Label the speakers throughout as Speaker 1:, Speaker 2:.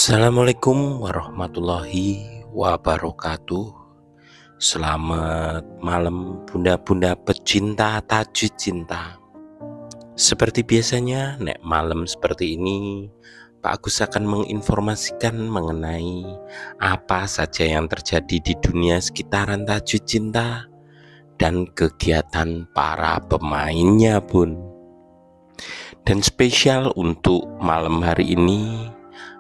Speaker 1: Assalamualaikum warahmatullahi wabarakatuh. Selamat malam bunda-bunda pecinta tajwid cinta. Seperti biasanya, nek malam seperti ini Pak Agus akan menginformasikan mengenai apa saja yang terjadi di dunia sekitaran tajwid cinta dan kegiatan para pemainnya pun. Dan spesial untuk malam hari ini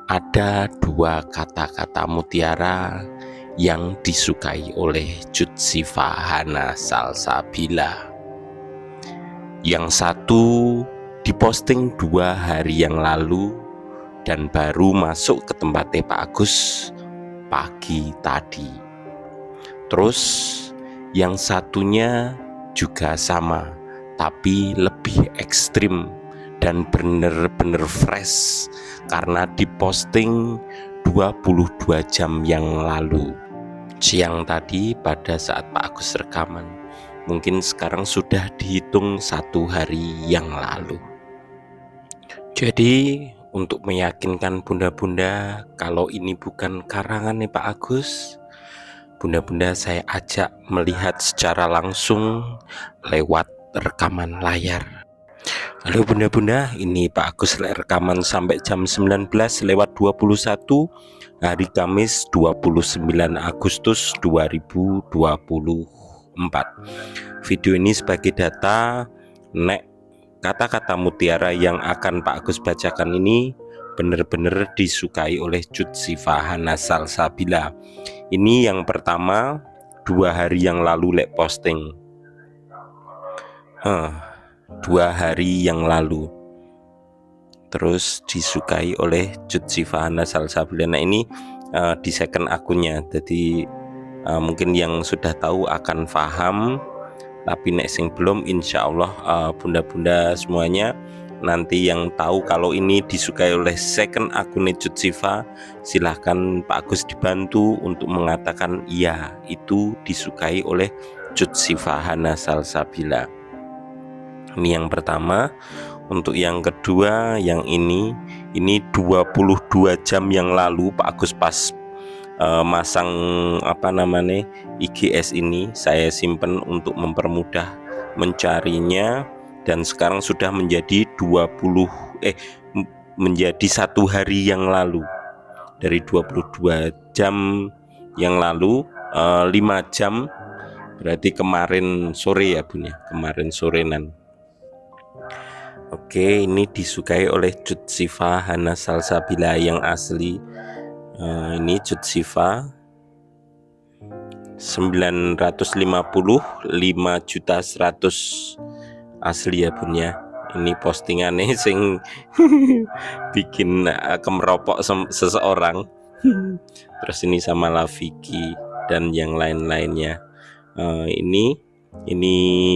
Speaker 1: ada dua kata-kata mutiara yang disukai oleh Cutsifa Hana Salsabila. Yang satu diposting 2 hari yang lalu dan baru masuk ke tempatnya Pak Agus pagi tadi. Terus yang satunya juga sama, tapi lebih ekstrim dan bener-bener fresh karena diposting 22 jam yang lalu. Siang tadi pada saat Pak Agus rekaman, mungkin sekarang sudah dihitung 1 hari yang lalu. Jadi untuk meyakinkan bunda-bunda kalau ini bukan karangan nih Pak Agus, bunda-bunda saya ajak melihat secara langsung lewat rekaman layar. Halo bunda-bunda, ini Pak Agus rekaman sampai jam 19:21 hari Kamis 29 Agustus 2024. Video ini sebagai data nek kata-kata mutiara yang akan Pak Agus bacakan ini benar-benar disukai oleh Cutsifa Hana Salsabila. Ini yang pertama 2 hari yang lalu lek posting. 2 hari yang lalu terus disukai oleh Cutsifa Hana Salsabila. Nah ini di second akunnya, jadi mungkin yang sudah tahu akan paham, tapi nek sing belum insya Allah bunda-bunda semuanya nanti yang tahu kalau ini disukai oleh second akunnya Cutsifa, silahkan Pak Agus dibantu untuk mengatakan iya itu disukai oleh Cutsifa Hana Salsabila. Ini yang pertama. Untuk yang kedua, yang ini 22 jam yang lalu Pak Agus pas masang IGS ini, saya simpen untuk mempermudah mencarinya, dan sekarang sudah menjadi menjadi 1 hari yang lalu. Dari 22 jam yang lalu 5 jam berarti kemarin sore ya bun ya, kemarin sorenan. Oke, ini disukai oleh Cutsifa Hana Salsabila yang asli. Ini Cutsifa 950 5.100.000 asli ya bun ya. Ini postingannya sing bikin kemeropok seseorang. Terus ini sama Lafiki dan yang lain-lainnya. Ini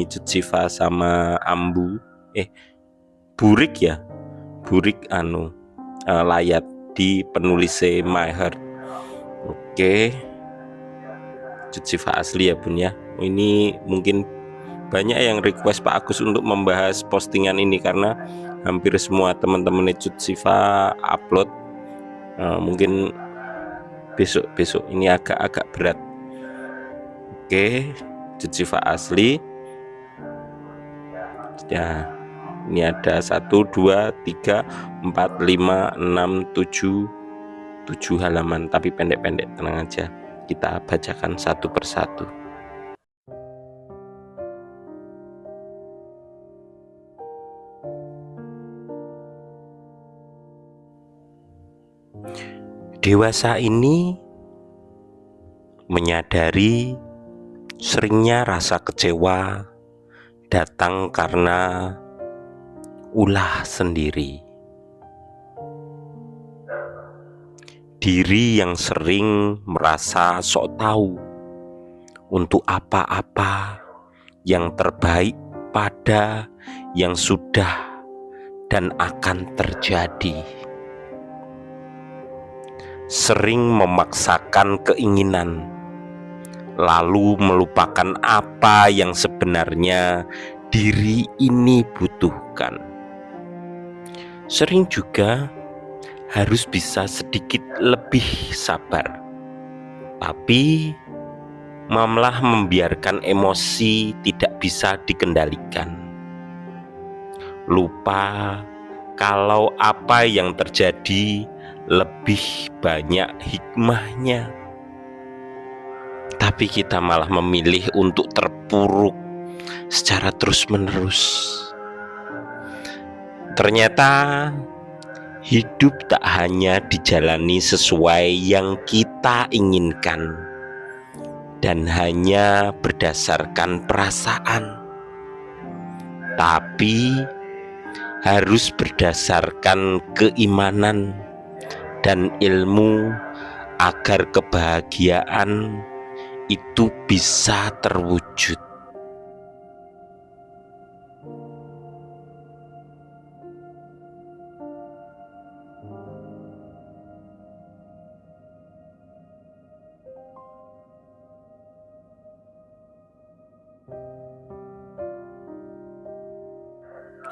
Speaker 1: Cutsifa sama Ambu Burik ya, Burik layat di penulis My Heart. Oke, Cutsifa asli ya bun ya. Ini mungkin banyak yang request Pak Agus untuk membahas postingan ini karena hampir semua teman-teman Cutsifa upload. Mungkin besok ini agak berat. Oke, Cutsifa asli ya. Ini ada 1, 2, 3, 4, 5, 6, 7 halaman, tapi pendek-pendek, tenang aja, kita bacakan satu persatu. Dewasa ini menyadari seringnya rasa kecewa datang karena ulah sendiri. Diri yang sering merasa sok tahu untuk apa-apa yang terbaik pada yang sudah dan akan terjadi. Sering memaksakan keinginan, lalu melupakan apa yang sebenarnya diri ini butuhkan. Sering juga harus bisa sedikit lebih sabar, tapi malah membiarkan emosi tidak bisa dikendalikan. Lupa kalau apa yang terjadi lebih banyak hikmahnya, tapi kita malah memilih untuk terpuruk secara terus-menerus. Ternyata hidup tak hanya dijalani sesuai yang kita inginkan dan hanya berdasarkan perasaan, tapi harus berdasarkan keimanan dan ilmu agar kebahagiaan itu bisa terwujud.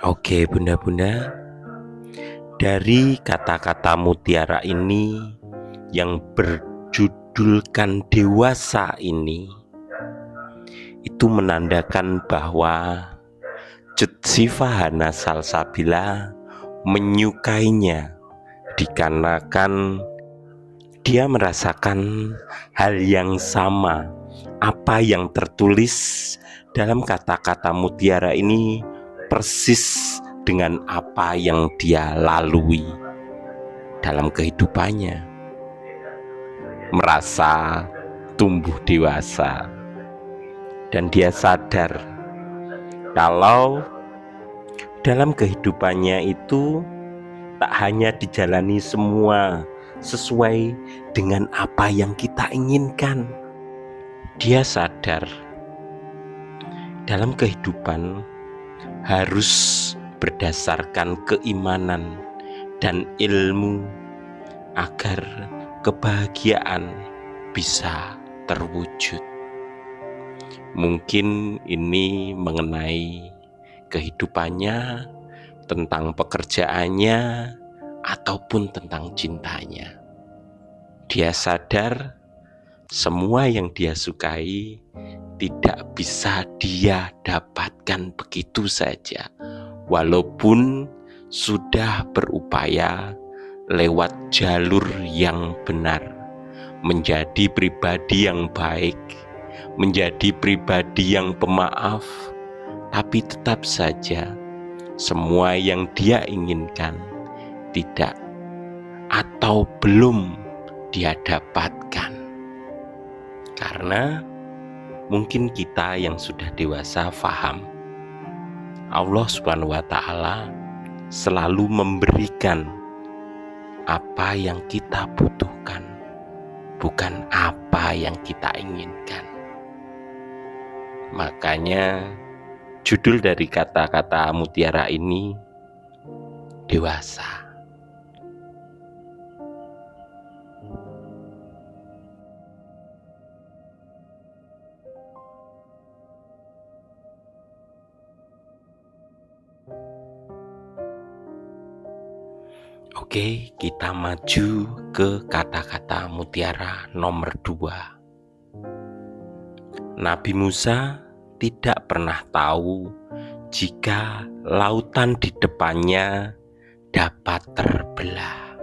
Speaker 1: Oke bunda-bunda, dari kata-kata mutiara ini yang berjudulkan dewasa ini, itu menandakan bahwa Cutsivahana Salsabila menyukainya dikarenakan dia merasakan hal yang sama. Apa yang tertulis dalam kata-kata mutiara ini persis dengan apa yang dia lalui dalam kehidupannya, merasa tumbuh dewasa, dan dia sadar kalau dalam kehidupannya itu tak hanya dijalani semua sesuai dengan apa yang kita inginkan. Dia sadar dalam kehidupan harus berdasarkan keimanan dan ilmu agar kebahagiaan bisa terwujud. Mungkin ini mengenai kehidupannya, tentang pekerjaannya, ataupun tentang cintanya. Dia sadar semua yang dia sukai tidak bisa dia dapatkan begitu saja, walaupun sudah berupaya lewat jalur yang benar, menjadi pribadi yang baik, menjadi pribadi yang pemaaf, tapi tetap saja semua yang dia inginkan tidak atau belum dia dapatkan. Karena mungkin kita yang sudah dewasa faham Allah Subhanahu wa Ta'ala selalu memberikan apa yang kita butuhkan, bukan apa yang kita inginkan. Makanya judul dari kata-kata mutiara ini dewasa. Oke, kita maju ke kata-kata mutiara nomor 2. Nabi Musa tidak pernah tahu jika lautan di depannya dapat terbelah.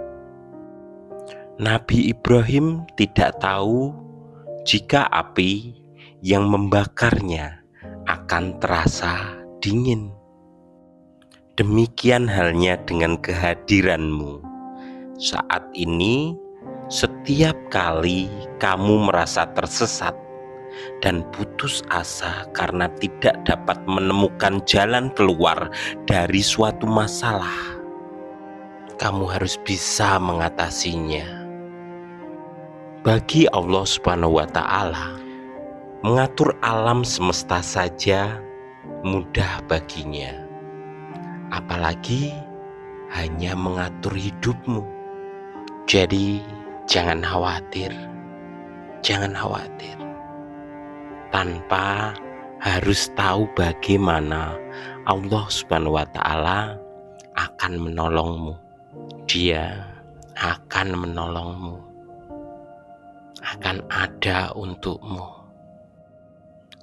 Speaker 1: Nabi Ibrahim tidak tahu jika api yang membakarnya akan terasa dingin. Demikian halnya dengan kehadiranmu. Saat ini, setiap kali kamu merasa tersesat dan putus asa karena tidak dapat menemukan jalan keluar dari suatu masalah, kamu harus bisa mengatasinya. Bagi Allah Subhanahu wa Ta'ala, mengatur alam semesta saja mudah baginya, apalagi hanya mengatur hidupmu. Jadi jangan khawatir, tanpa harus tahu bagaimana Allah Subhanahu wa Ta'ala akan menolongmu. Dia akan menolongmu, akan ada untukmu.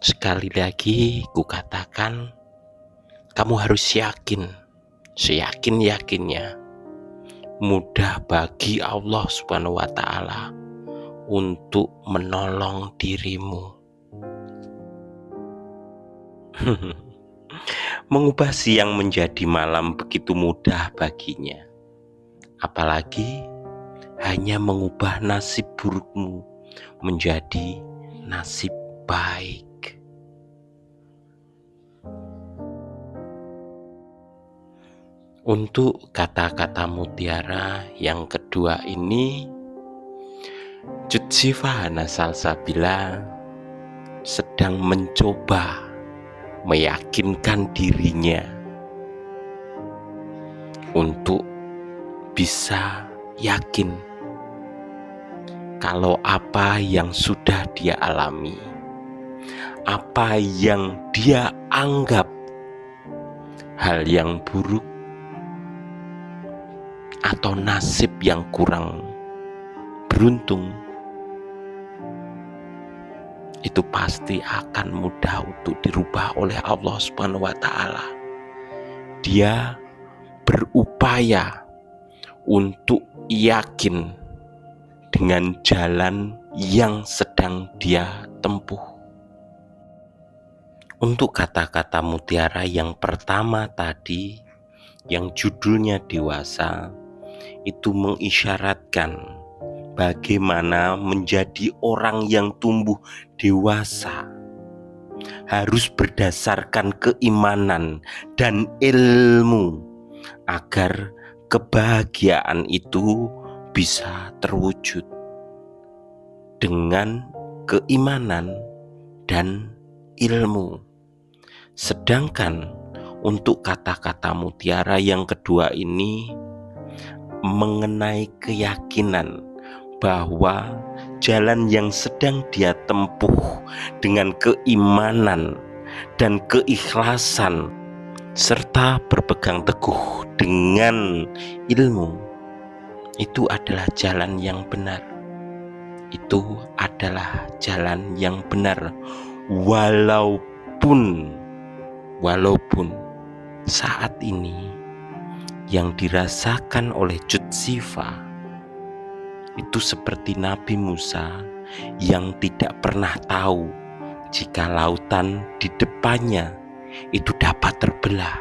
Speaker 1: Sekali lagi kukatakan, kamu harus yakin, seyakin-yakinnya, mudah bagi Allah Subhanahu wa Ta'ala untuk menolong dirimu. Mengubah siang menjadi malam begitu mudah baginya, apalagi hanya mengubah nasib burukmu menjadi nasib baik. Untuk kata-kata mutiara yang kedua ini, Cutsiva Hana Salsabila sedang mencoba meyakinkan dirinya untuk bisa yakin kalau apa yang sudah dia alami, apa yang dia anggap hal yang buruk atau nasib yang kurang beruntung, itu pasti akan mudah untuk dirubah oleh Allah Subhanahu wa Ta'ala. Dia berupaya untuk yakin dengan jalan yang sedang dia tempuh. Untuk kata-kata mutiara yang pertama tadi, yang judulnya dewasa, itu mengisyaratkan bagaimana menjadi orang yang tumbuh dewasa harus berdasarkan keimanan dan ilmu agar kebahagiaan itu bisa terwujud dengan keimanan dan ilmu. Sedangkan untuk kata-kata mutiara yang kedua ini mengenai keyakinan bahwa jalan yang sedang dia tempuh dengan keimanan dan keikhlasan serta berpegang teguh dengan ilmu, itu adalah jalan yang benar. Itu adalah jalan yang benar, walaupun saat ini yang dirasakan oleh Cutsiva itu seperti Nabi Musa yang tidak pernah tahu jika lautan di depannya itu dapat terbelah,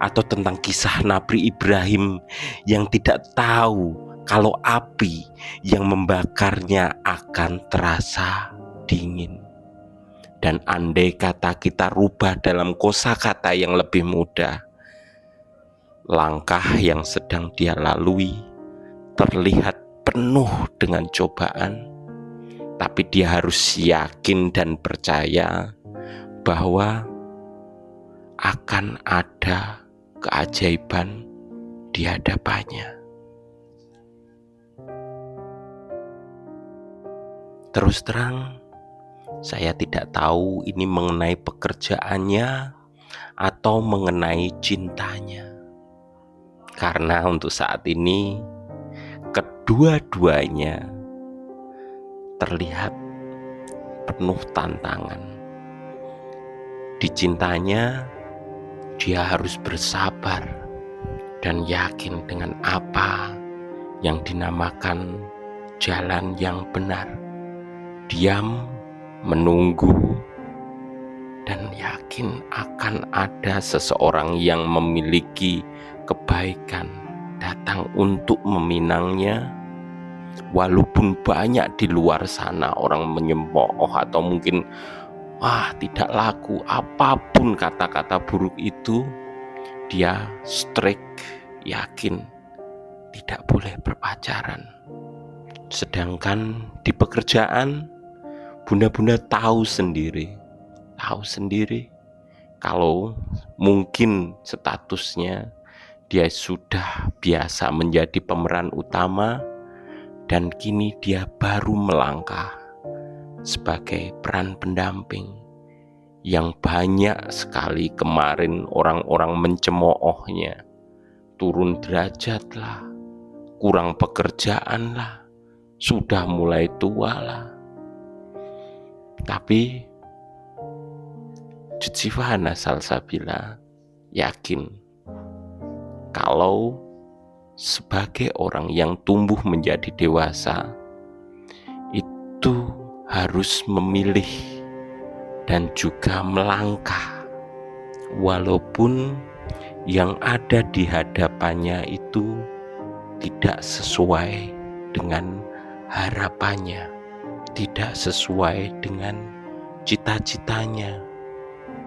Speaker 1: atau tentang kisah Nabi Ibrahim yang tidak tahu kalau api yang membakarnya akan terasa dingin. Dan andai kata kita rubah dalam kosakata yang lebih mudah, langkah yang sedang dia lalui terlihat penuh dengan cobaan, tapi dia harus yakin dan percaya bahwa akan ada keajaiban di hadapannya. Terus terang, saya tidak tahu ini mengenai pekerjaannya atau mengenai cintanya. Karena untuk saat ini kedua-duanya terlihat penuh tantangan. Di cintanya, dia harus bersabar dan yakin dengan apa yang dinamakan jalan yang benar. Diam, menunggu, dan yakin akan ada seseorang yang memiliki kebaikan datang untuk meminangnya. Walaupun banyak di luar sana orang menyemooh atau mungkin tidak laku, apapun kata-kata buruk itu, dia strict, yakin tidak boleh berpacaran. Sedangkan di pekerjaan, bunda-bunda tahu sendiri kalau mungkin statusnya dia sudah biasa menjadi pemeran utama dan kini dia baru melangkah sebagai peran pendamping yang banyak sekali kemarin orang-orang mencemoohnya. Turun derajat lah, kurang pekerjaan lah, sudah mulai tua lah. Tapi Cutsivana Salsabila yakin kalau sebagai orang yang tumbuh menjadi dewasa itu harus memilih dan juga melangkah, walaupun yang ada di hadapannya itu tidak sesuai dengan harapannya, tidak sesuai dengan cita-citanya,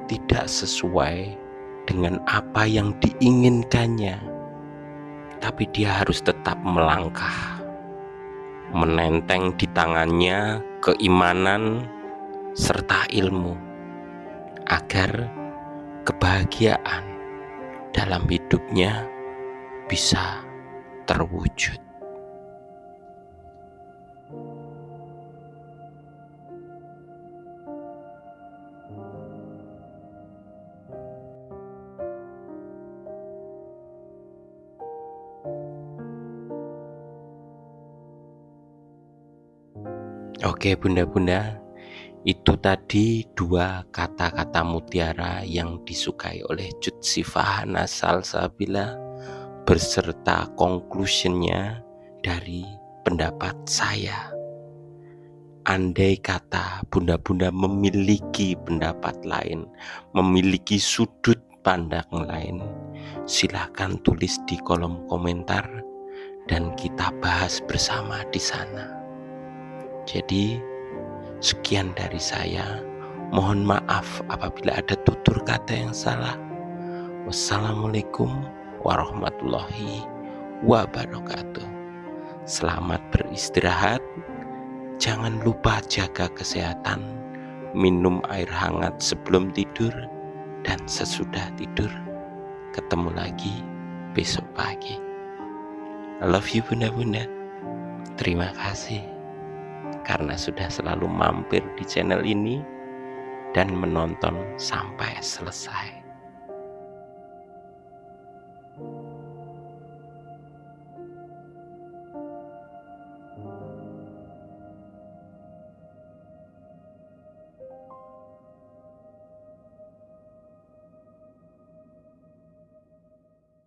Speaker 1: tidak sesuai dengan apa yang diinginkannya. Tapi dia harus tetap melangkah, menenteng di tangannya keimanan serta ilmu, agar kebahagiaan dalam hidupnya bisa terwujud. Oke bunda-bunda, itu tadi dua kata-kata mutiara yang disukai oleh Cutsivana Salsabila beserta conclusionnya dari pendapat saya. Andai kata bunda-bunda memiliki pendapat lain, memiliki sudut pandang lain, silahkan tulis di kolom komentar dan kita bahas bersama di sana. Jadi sekian dari saya. Mohon maaf apabila ada tutur kata yang salah. Wassalamualaikum warahmatullahi wabarakatuh. Selamat beristirahat. Jangan lupa jaga kesehatan, minum air hangat sebelum tidur dan sesudah tidur. Ketemu lagi besok pagi. I love you bunda-bunda. Terima kasih karena sudah selalu mampir di channel ini dan menonton sampai selesai.